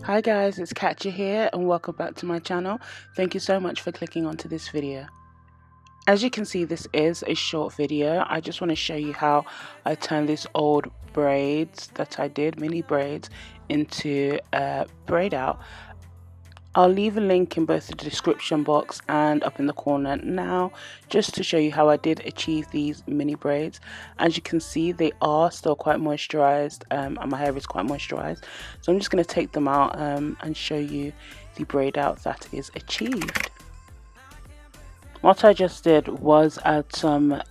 Hi guys, it's Kachi here and welcome back to my channel. Thank you so much for clicking onto this video. As you can see, this is a short video. I just want to show you how I turned this old braids that I did, mini braids, into a braid out. I'll leave a link in both the description box and up in the corner now, just to show you how I did achieve these mini braids. As you can see, they are still quite moisturized, and my hair is quite moisturized. So I'm just going to take them out and show you the braid out that is achieved. What I just did was add some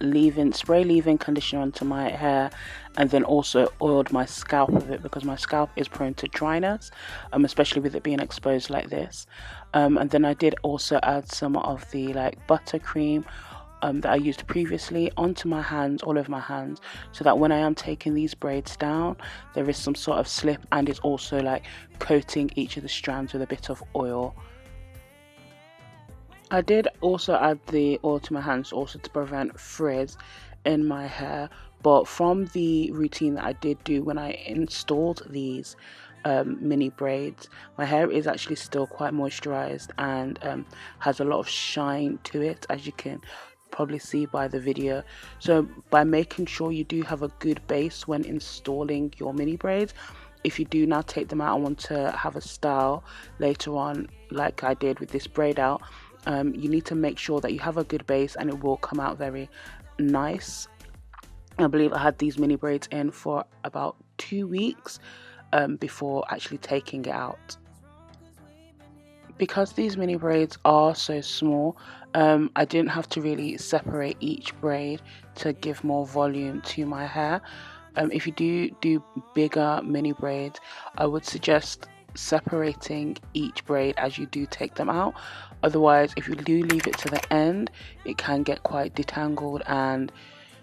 spray leave-in conditioner onto my hair, and then also oiled my scalp with it because my scalp is prone to dryness, especially with it being exposed like this. And then I did also add some of the buttercream that I used previously onto my hands, all over my hands, so that when I am taking these braids down, there is some sort of slip, and it's also coating each of the strands with a bit of oil. I did also add the oil to my hands also to prevent frizz in my hair, but from the routine that I did do when I installed these mini braids, my hair is actually still quite moisturized and has a lot of shine to it, as you can probably see by the video. So by making sure you do have a good base when installing your mini braids, if you do now take them out and want to have a style later on like I did with this braid out, you need to make sure that you have a good base and it will come out very nice. I believe I had these mini braids in for about 2 weeks before actually taking it out. Because these mini braids are so small, I didn't have to really separate each braid to give more volume to my hair. If you do bigger mini braids, I would suggest separating each braid as you do take them out. Otherwise, if you do leave it to the end, it can get quite detangled and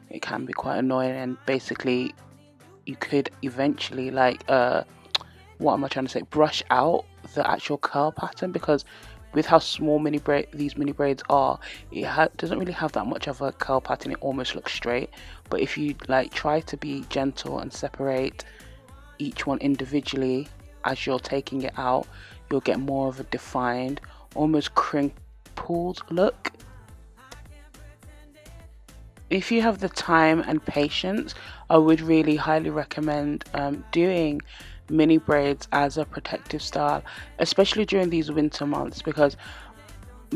it can be quite annoying, and basically you could eventually brush out the actual curl pattern, because with how small these mini braids are, it doesn't really have that much of a curl pattern. It almost looks straight. But if you try to be gentle and separate each one individually as you're taking it out, you'll get more of a defined, almost crinkled look. If you have the time and patience, I would really highly recommend doing mini braids as a protective style, especially during these winter months, because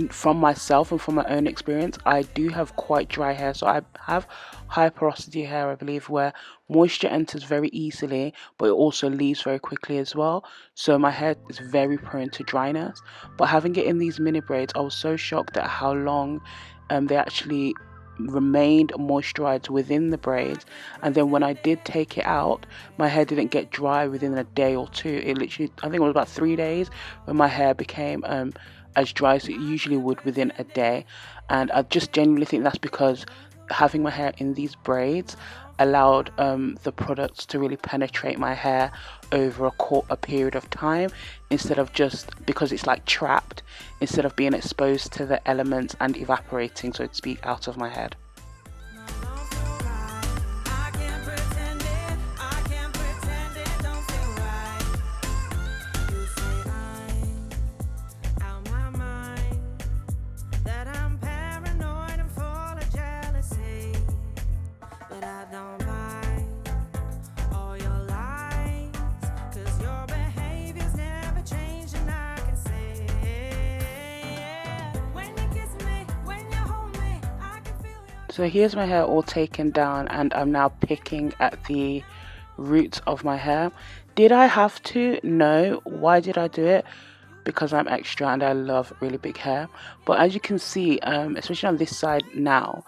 from myself and from my own experience, I do have quite dry hair. So I have high porosity hair, I believe, where moisture enters very easily, but it also leaves very quickly as well. So my hair is very prone to dryness. But having it in these mini braids, I was so shocked at how long they actually remained moisturized within the braids. And then when I did take it out, my hair didn't get dry within a day or two. It literally, I think it was about 3 days when my hair became as dry as it usually would within a day. And I just genuinely think that's because having my hair in these braids allowed the products to really penetrate my hair over a period of time, instead of just because it's trapped, instead of being exposed to the elements and evaporating, so to speak, out of my head. So here's my hair all taken down, and I'm now picking at the roots of my hair. Did I have to? No. Why did I do it? Because I'm extra and I love really big hair. But as you can see, especially on this side now,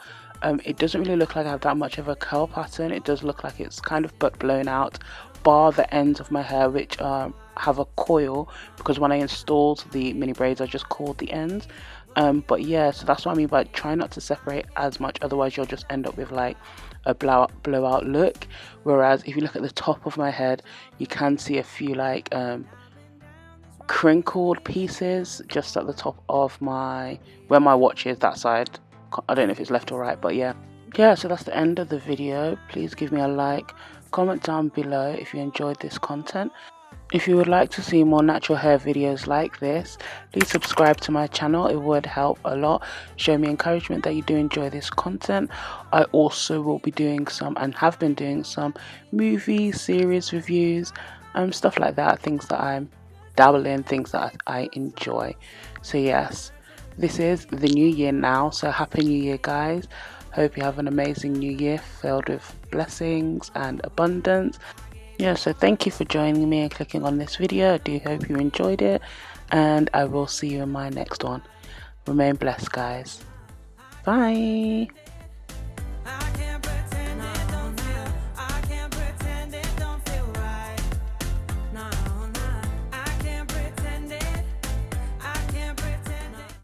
it doesn't really look like I have that much of a curl pattern. It does look like it's kind of butt blown out, bar the ends of my hair, which have a coil, because when I installed the mini braids I just coiled the ends. But yeah, so that's what I mean by try not to separate as much, otherwise you'll just end up with a blowout look. Whereas if you look at the top of my head, you can see a few crinkled pieces just at the top of where my watch is, that side. I don't know if it's left or right, but yeah, so that's the end of the video. Please give me a like, comment down below if you enjoyed this content, If you would like to see more natural hair videos like this, please subscribe to my channel. It would help a lot. Show me encouragement that you do enjoy this content. I also will be doing some, and have been doing some, movie series reviews, stuff like that, things that I'm dabble in, things that I enjoy. So yes, this is the new year now, so happy new year, guys. Hope you have an amazing new year filled with blessings and abundance. Yeah, so thank you for joining me and clicking on this video. I do hope you enjoyed it, and I will see you in my next one. Remain blessed, guys. Bye.